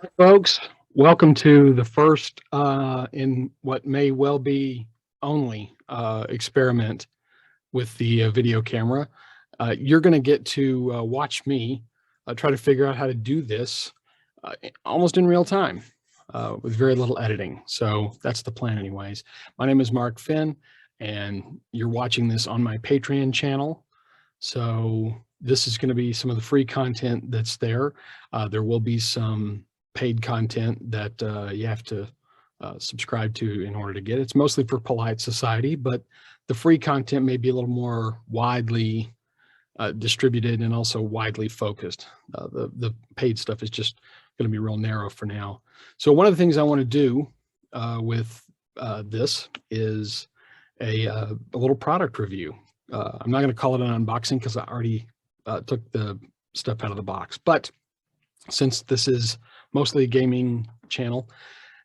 Hi, folks, welcome to the first in what may well be only experiment with the video camera. You're going to get to watch me try to figure out how to do this almost in real time with very little editing. So that's the plan anyways. My name is Mark Finn, and you're watching this on my Patreon channel. So this is going to be some of the free content that's there. There will be some paid content that you have to subscribe to in order to get. It's mostly for polite society, but the free content may be a little more widely distributed and also widely focused. The paid stuff is just going to be real narrow for now. So one of the things I want to do with this is a little product review. I'm not going to call it an unboxing because I already took the stuff out of the box. But since this is mostly a gaming channel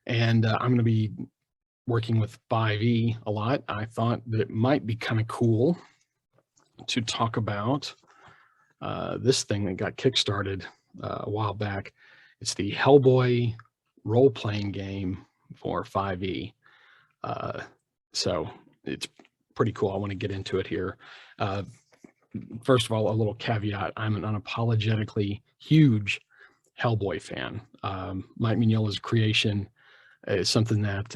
and I'm going to be working with 5e a lot, I thought that it might be kind of cool to talk about this thing that got kickstarted a while back. It's the Hellboy role-playing game for 5e. So it's pretty cool. I want to get into it here. First of all, a little caveat. I'm an unapologetically huge Hellboy fan. Mike Mignola's creation is something that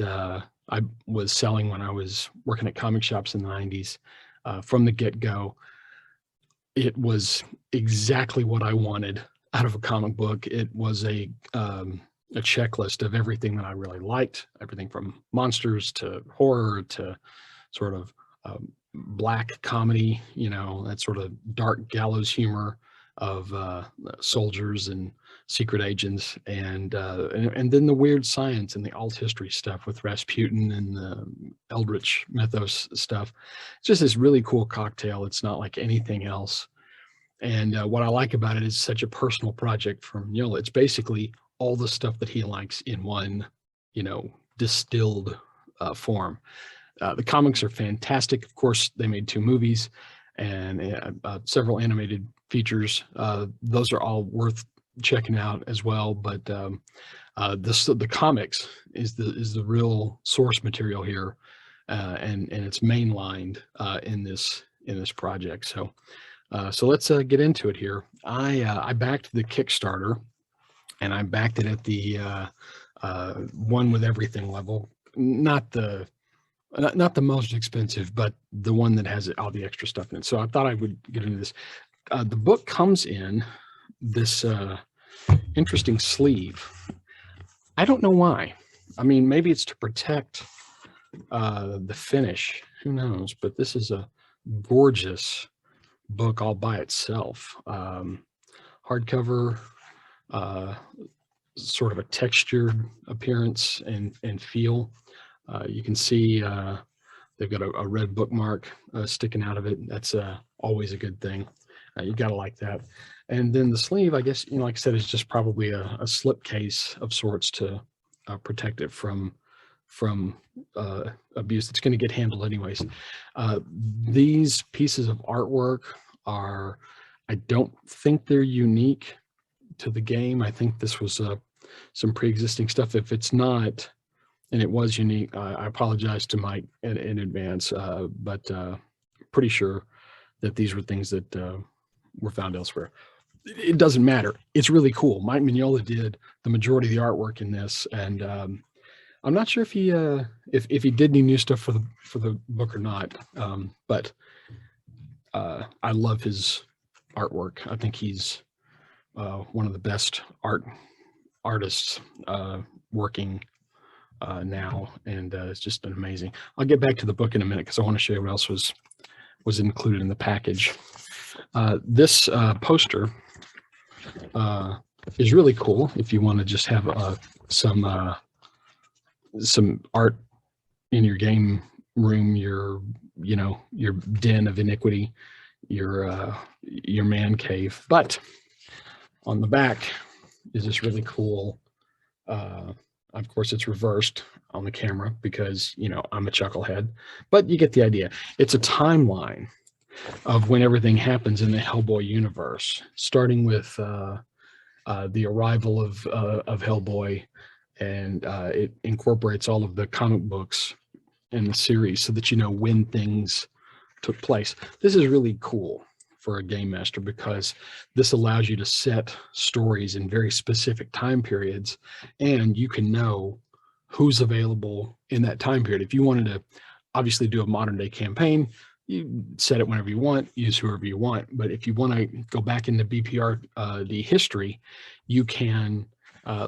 I was selling when I was working at comic shops in the 90s. From the get-go, it was exactly what I wanted out of a comic book. It was a checklist of everything that I really liked, everything from monsters to horror to sort of black comedy, that sort of dark gallows humor of soldiers and secret agents, and then the weird science and the alt history stuff with Rasputin and the Eldritch mythos stuff. It's just this really cool cocktail. It's not like anything else. And what I like about it is such a personal project from Mignola. It's basically all the stuff that he likes in one, distilled form. The comics are fantastic. Of course, they made 2 movies and several animated features. Those are all worth checking out as well. But the comics is the real source material here, and it's mainlined in this project. So let's get into it here. I backed the Kickstarter, and I backed it at the one with everything level, not the most expensive, but the one that has all the extra stuff in it. So I thought I would get into this. The book comes in this interesting sleeve. I don't know why. I mean, maybe it's to protect the finish. Who knows? But this is a gorgeous book all by itself. Hardcover, sort of a textured appearance and feel. You can see they've got a red bookmark sticking out of it. That's always a good thing. You gotta like that. And then the sleeve, I guess, like I said, is just probably a slip case of sorts to protect it from abuse. It's going to get handled anyways. These pieces of artwork are, I don't think they're unique to the game. I think this was some pre-existing stuff. If it's not, and it was unique, I apologize to Mike in advance, but pretty sure that these were things that were found elsewhere. It doesn't matter. It's really cool. Mike Mignola did the majority of the artwork in this, and I'm not sure if he if he did any new stuff for the book or not. But I love his artwork. I think he's one of the best artists working now, and it's just been amazing. I'll get back to the book in a minute because I want to show you what else was included in the package. This poster is really cool if you want to just have some art in your game room, your den of iniquity, your man cave. But on the back is this really cool, of course it's reversed on the camera because I'm a chucklehead, but you get the idea. It's a timeline of when everything happens in the Hellboy universe, starting with the arrival of Hellboy, and it incorporates all of the comic books in the series so that you know when things took place. This is really cool for a game master because this allows you to set stories in very specific time periods, and you can know who's available in that time period. If you wanted to obviously do a modern day campaign, you set it whenever you want, use whoever you want. But if you want to go back into BPR, the history, you can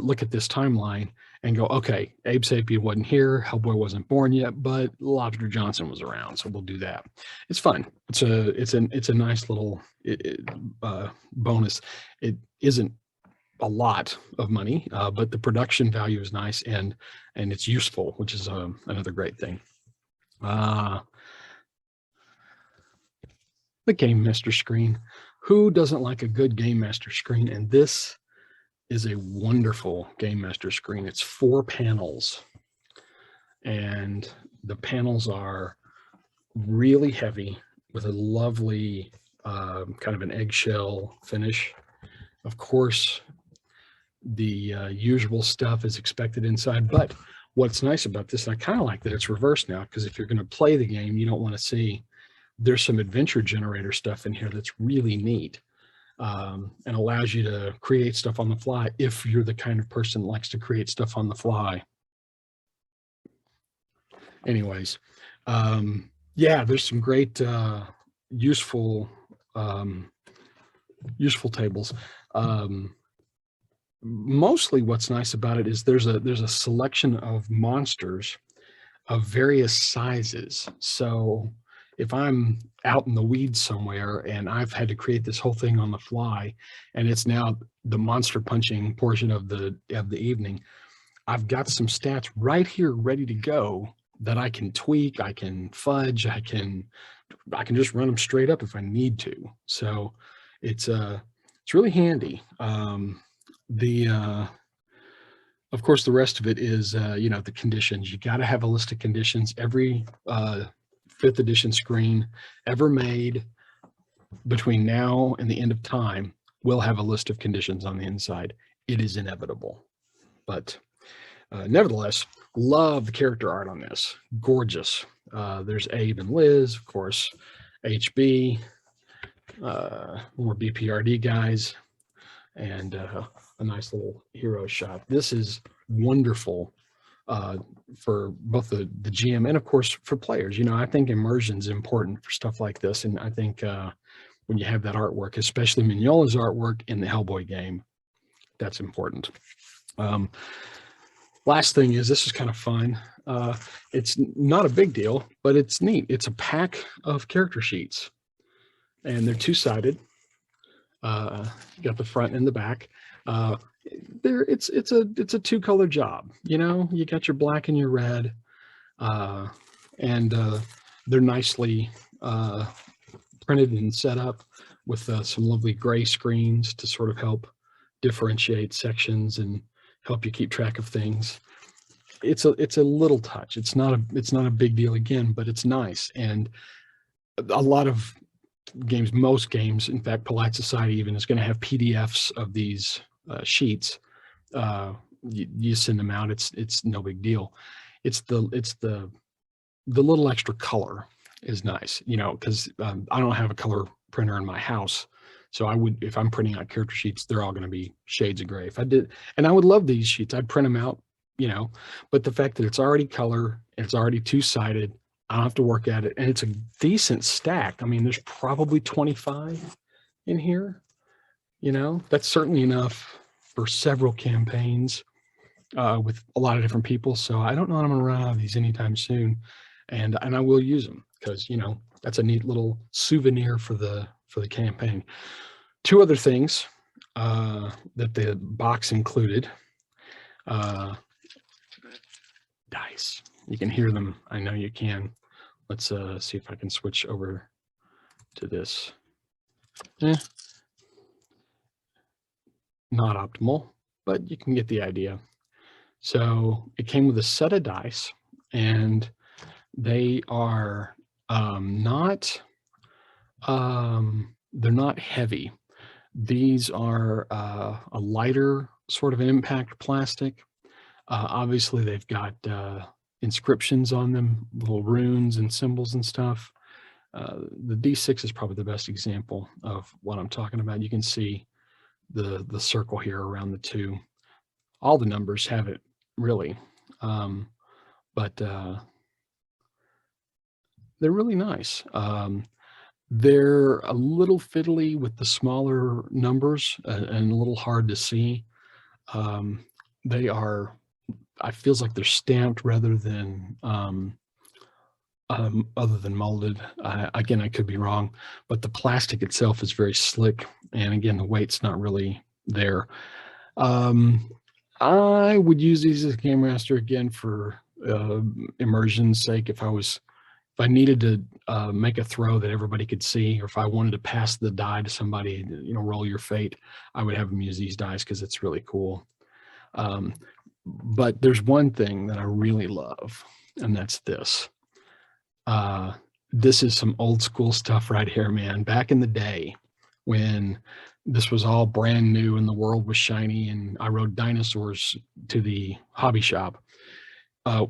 look at this timeline and go, okay, Abe Sapien wasn't here, Hellboy wasn't born yet, but Lobster Johnson was around, so we'll do that. It's fun. It's a nice little bonus. It isn't a lot of money, but the production value is nice, and it's useful, which is another great thing. The Game Master screen. Who doesn't like a good Game Master screen? And this is a wonderful Game Master screen. It's 4 panels, and the panels are really heavy with a lovely kind of an eggshell finish. Of course, the usual stuff is expected inside, but what's nice about this, and I kind of like that it's reversed now, because if you're going to play the game, you don't want to see, there's some adventure generator stuff in here that's really neat. And allows you to create stuff on the fly if you're the kind of person that likes to create stuff on the fly. Anyways, yeah, there's some great useful tables. Mostly what's nice about it is there's a selection of monsters of various sizes. So if I'm out in the weeds somewhere and I've had to create this whole thing on the fly, and it's now the monster punching portion of the evening, I've got some stats right here ready to go that I can tweak, I can fudge, I can just run them straight up if I need to. So it's really handy. Of course, the rest of it is you know, the conditions. You got to have a list of conditions. Every 5th edition screen ever made between now and the end of time will have a list of conditions on the inside. It is inevitable. But nevertheless, love the character art on this. Gorgeous. There's Abe and Liz, of course, HB, more BPRD guys, and a nice little hero shot. This is wonderful for both the GM and, of course, for players. You know, I think immersion is important for stuff like this, and I think when you have that artwork, especially Mignola's artwork in the Hellboy game, that's important. Last thing is, this is kind of fun. It's not a big deal, but it's neat. It's a pack of character sheets, and they're 2-sided. You got the front and the back. It's a 2-color job. You know, you got your black and your red, and they're nicely printed and set up with some lovely gray screens to sort of help differentiate sections and help you keep track of things. It's a little touch. It's not a big deal again, but it's nice. And a lot of games, most games, in fact, Polite Society even is going to have PDFs of these sheets. You send them out. It's no big deal. It's the little extra color is nice, you know, because I don't have a color printer in my house. So I would, if I'm printing out character sheets, they're all going to be shades of gray. If I did, and I would love these sheets, I'd print them out, you know, but the fact that it's already color and it's already 2-sided, I don't have to work at it. And it's a decent stack. I mean, there's probably 25 in here, you know, that's certainly enough for several campaigns with a lot of different people. So I don't know when I'm going to run out of these anytime soon. And I will use them because, you know, that's a neat little souvenir for the campaign. 2 other things that the box included. Dice. You can hear them. I know you can. Let's see if I can switch over to this. Not optimal, but you can get the idea. So it came with a set of dice, and they are they're not heavy. These are a lighter sort of impact plastic. Obviously, they've got inscriptions on them, little runes and symbols and stuff. The D6 is probably the best example of what I'm talking about. You can see the circle here around the 2. All the numbers have it, really. But they're really nice. They're a little fiddly with the smaller numbers and a little hard to see. They are, it feels like they're stamped rather than other than molded. Again, I could be wrong, but the plastic itself is very slick. And again, the weight's not really there. I would use these as a Game Master again for immersion's sake. If I needed to make a throw that everybody could see, or if I wanted to pass the die to somebody, you know, roll your fate, I would have them use these dice because it's really cool. But there's one thing that I really love, and that's this. This is some old school stuff right here, man. Back in the day when this was all brand new and the world was shiny and I rode dinosaurs to the hobby shop,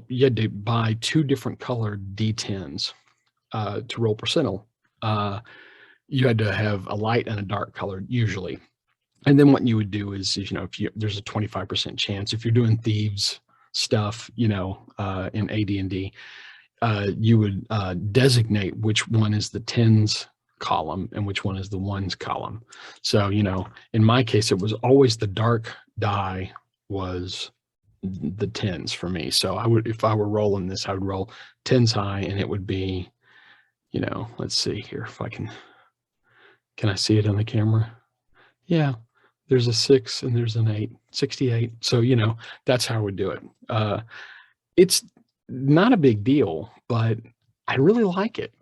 you had to buy 2 different colored D10s to roll percentile. You had to have a light and a dark color usually. And then what you would do is, you know, there's a 25% chance if you're doing thieves stuff, you know, in AD&D, you would designate which one is the 10s column and which one is the 1s column. So, you know, in my case, it was always the dark die was the 10s for me. So I would, if I were rolling this, I would roll 10s high, and it would be, you know, let's see here if I can I see it on the camera? Yeah, there's a 6 and there's an 8, 68. So, you know, that's how I would do it. It's not a big deal, but I really like it.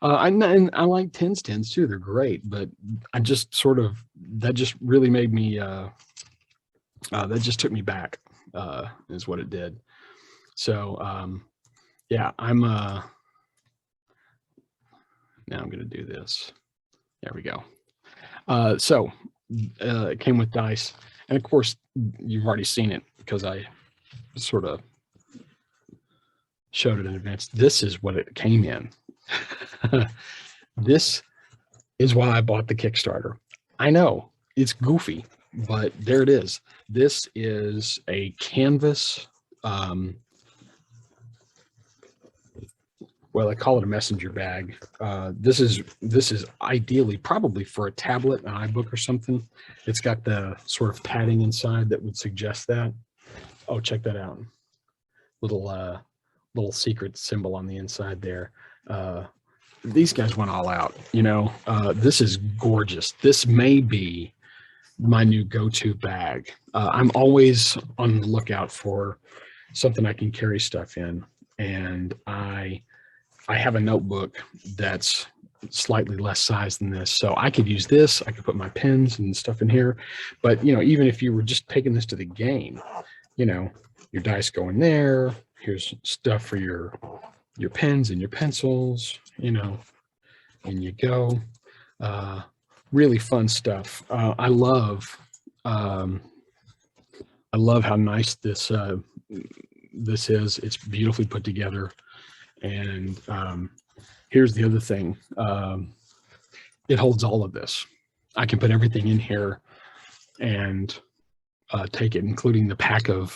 And I like 10s too. They're great, but I just sort of, that just really made me, that just took me back, is what it did. So, yeah, now I'm going to do this. There we go. So it came with dice, and of course you've already seen it because I sort of showed it in advance. This is what it came in. This is why I bought the Kickstarter. I know it's goofy, but there it is. This is a canvas, well, I call it a messenger bag. This is ideally probably for a tablet, an iBook or something. It's got the sort of padding inside that would suggest that. Oh, check that out. Little secret symbol on the inside there. These guys went all out, you know. This is gorgeous. This may be my new go-to bag. I'm always on the lookout for something I can carry stuff in, and I have a notebook that's slightly less size than this, so I could use this. I could put my pens and stuff in here. But you know, even if you were just taking this to the game, you know, your dice go in there. Here's stuff for your pens and your pencils, you know, and you go. Really fun stuff. I love how nice this is. It's beautifully put together. And here's the other thing. It holds all of this. I can put everything in here and take it, including the pack of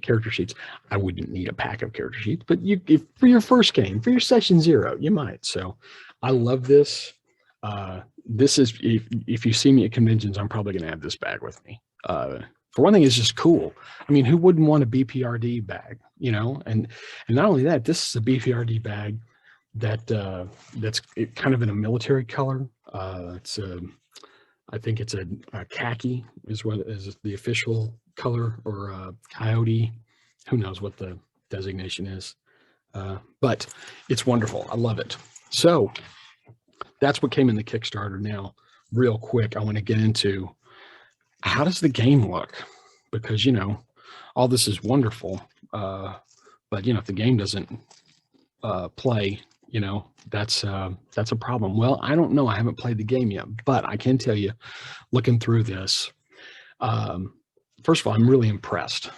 character sheets. I wouldn't need a pack of character sheets, but if for your first game, for your session 0, you might. So I love this. This is, if you see me at conventions, I'm probably going to have this bag with me. For one thing, it's just cool. I mean, who wouldn't want a BPRD bag, you know? And not only that, this is a BPRD bag that's kind of in a military color. I think it's a khaki is what is the official color, or coyote. Who knows what the designation is? But it's wonderful. I love it. So that's what came in the Kickstarter. Now, real quick, I want to get into how does the game look? Because, you know, all this is wonderful. But, you know, if the game doesn't play, You know, that's a problem. Well, I don't know. I haven't played the game yet, but I can tell you, looking through this, um, first of all, I'm really impressed.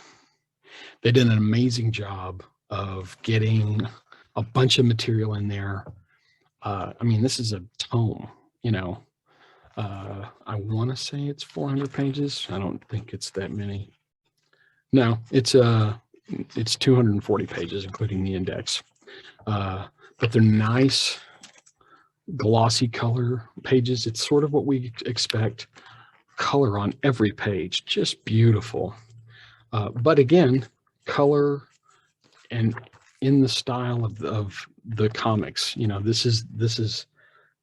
They did an amazing job of getting a bunch of material in there. I mean, this is a tome, you know. I want to say it's 400 pages. I don't think it's that many. No, it's 240 pages, including the index. But they're nice, glossy color pages. It's sort of what we expect. Color on every page, just beautiful. But again, color and in the style of the comics. You know, this is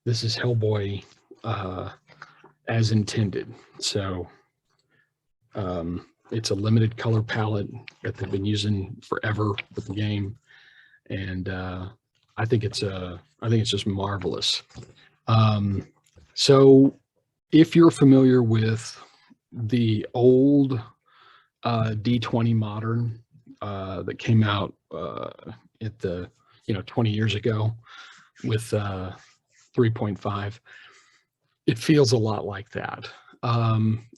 Hellboy as intended. So it's a limited color palette that they've been using forever with the game, and I think it's just marvelous. So if you're familiar with the old D20 Modern that came out at the 20 years ago with 3.5, it feels a lot like that.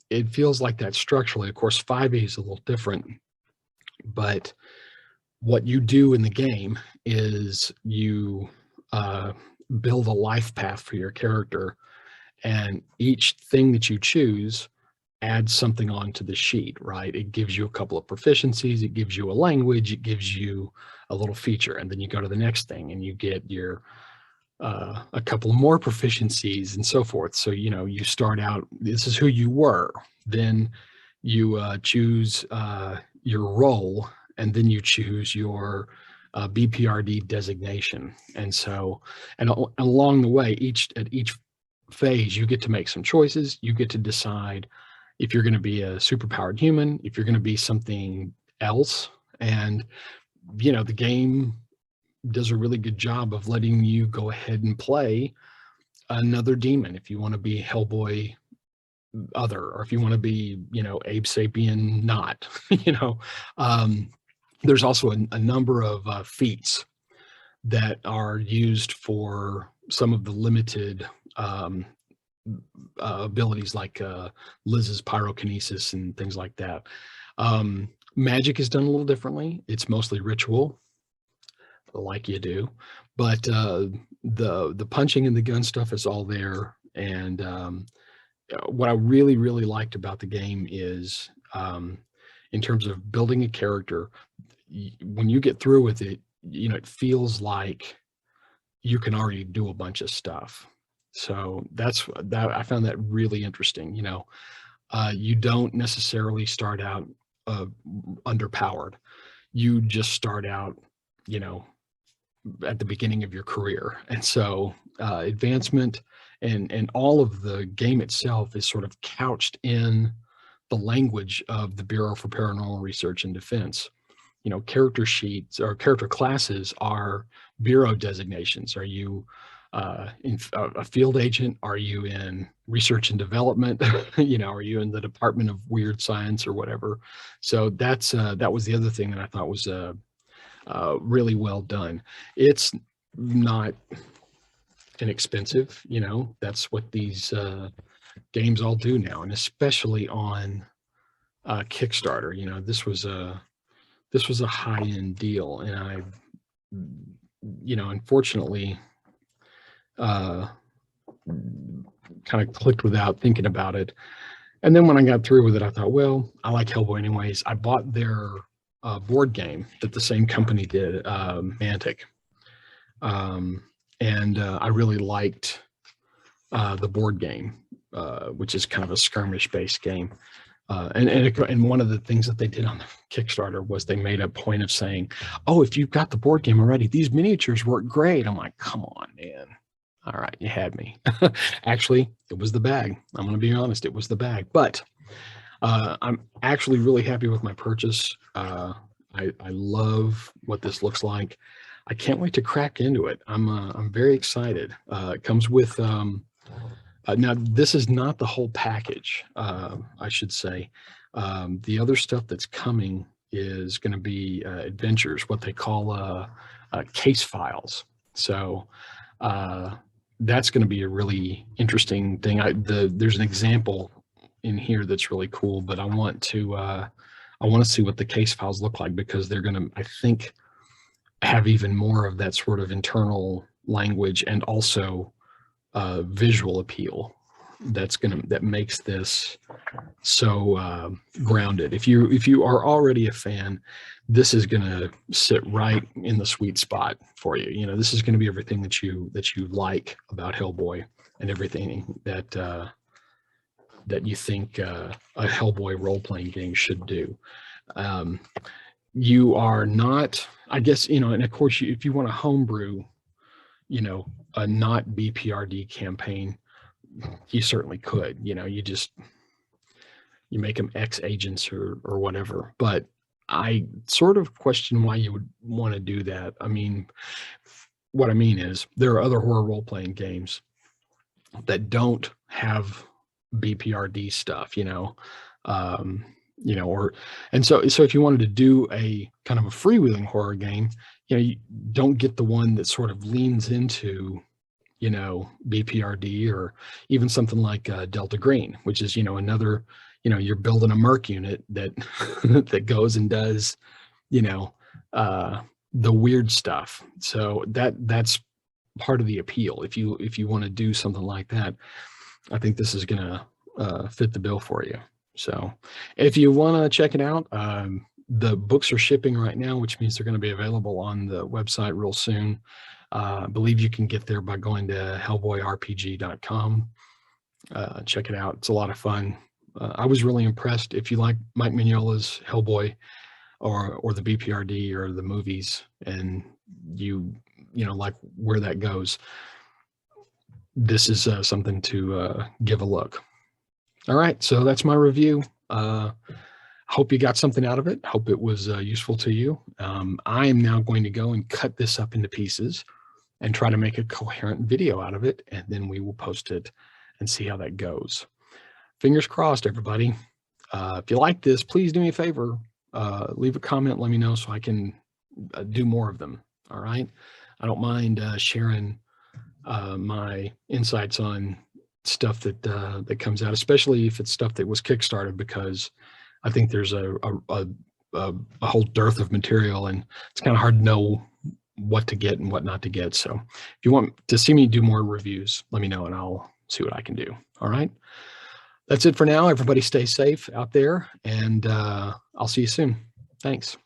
It feels like that structurally. Of course, 5e is a little different, but what you do in the game is you build a life path for your character, and each thing that you choose adds something onto the sheet, right? It gives you a couple of proficiencies, it gives you a language, it gives you a little feature, and then you go to the next thing and you get your a couple more proficiencies and so forth. So, you know, you start out, this is who you were, then you choose your role, and then you choose your BPRD designation. And so, and along the way, at each phase, you get to make some choices. You get to decide if you're going to be a superpowered human, if you're going to be something else. And, you know, the game does a really good job of letting you go ahead and play another demon if you want to be Hellboy other, or if you want to be, you know, Abe Sapien not, you know. There's also a number of feats that are used for some of the limited abilities, like Liz's pyrokinesis and things like that. Magic is done a little differently. It's mostly ritual, like you do, but the punching and the gun stuff is all there. And what I really liked about the game is, in terms of building a character, when you get through with it, you know, it feels like you can already do a bunch of stuff. So that I found that really interesting. You know, you don't necessarily start out underpowered. You just start out, you know, at the beginning of your career. And so advancement and all of the game itself is sort of couched in the language of the Bureau for Paranormal Research and Defense. You know, character sheets or character classes are bureau designations. Are you in a field agent? Are you in research and development? You know, are you in the Department of Weird Science or whatever? So that's that was the other thing that I thought was really well done. It's not inexpensive, you know. That's what these games all do now, and especially on Kickstarter. You know, this was a high-end deal, and I, you know, unfortunately, kind of clicked without thinking about it. And then when I got through with it, I thought, well, I like Hellboy anyways. I bought their board game that the same company did, Mantic. And I really liked the board game, which is kind of a skirmish-based game. And one of the things that they did on the Kickstarter was they made a point of saying, oh, if you've got the board game already, these miniatures work great. I'm like, come on, man. All right, you had me. Actually, it was the bag. I'm going to be honest, it was the bag. But I'm actually really happy with my purchase. I love what this looks like. I can't wait to crack into it. I'm very excited. It comes with now this is not the whole package, I should say. The other stuff that's coming is going to be adventures, what they call case files. So that's going to be a really interesting thing. There's an example in here that's really cool, but I want to see what the case files look like, because they're going to, I think, have even more of that sort of internal language and also visual appeal that makes this so grounded. If you are already a fan, this is going to sit right in the sweet spot for you. You know, this is going to be everything that you like about Hellboy, and everything that you think a Hellboy role-playing game should do. You are not, I guess, you know, and of course, if you want to homebrew, you know, a not BPRD campaign, you certainly could. You know, you make them ex-agents or whatever. But I sort of question why you would want to do that. I mean, what I mean is, there are other horror role-playing games that don't have BPRD stuff, you know, and so if you wanted to do a kind of a freewheeling horror game, you know, you don't get the one that sort of leans into, you know, BPRD, or even something like Delta Green, which is, you know, another, you know, you're building a Merc unit that that goes and does, you know, the weird stuff. So that's part of the appeal. If you want to do something like that, I think this is going to fit the bill for you. So if you want to check it out, the books are shipping right now, which means they're going to be available on the website real soon. I believe you can get there by going to hellboyrpg.com. Check it out. It's a lot of fun. I was really impressed. If you like Mike Mignola's Hellboy, or the BPRD or the movies, and you know, like where that goes, this is something to give a look. All right, so that's my review. Hope you got something out of it. Hope it was useful to you. I am now going to go and cut this up into pieces and try to make a coherent video out of it, and then we will post it and see how that goes. Fingers crossed, everybody. If you like this, please do me a favor. Leave a comment, let me know, so I can do more of them. All right. I don't mind sharing my insights on stuff that comes out, especially if it's stuff that was Kickstarted, because I think there's a whole dearth of material, and it's kind of hard to know what to get and what not to get. So if you want to see me do more reviews, let me know and I'll see what I can do. All right. That's it for now. Everybody stay safe out there, and I'll see you soon. Thanks.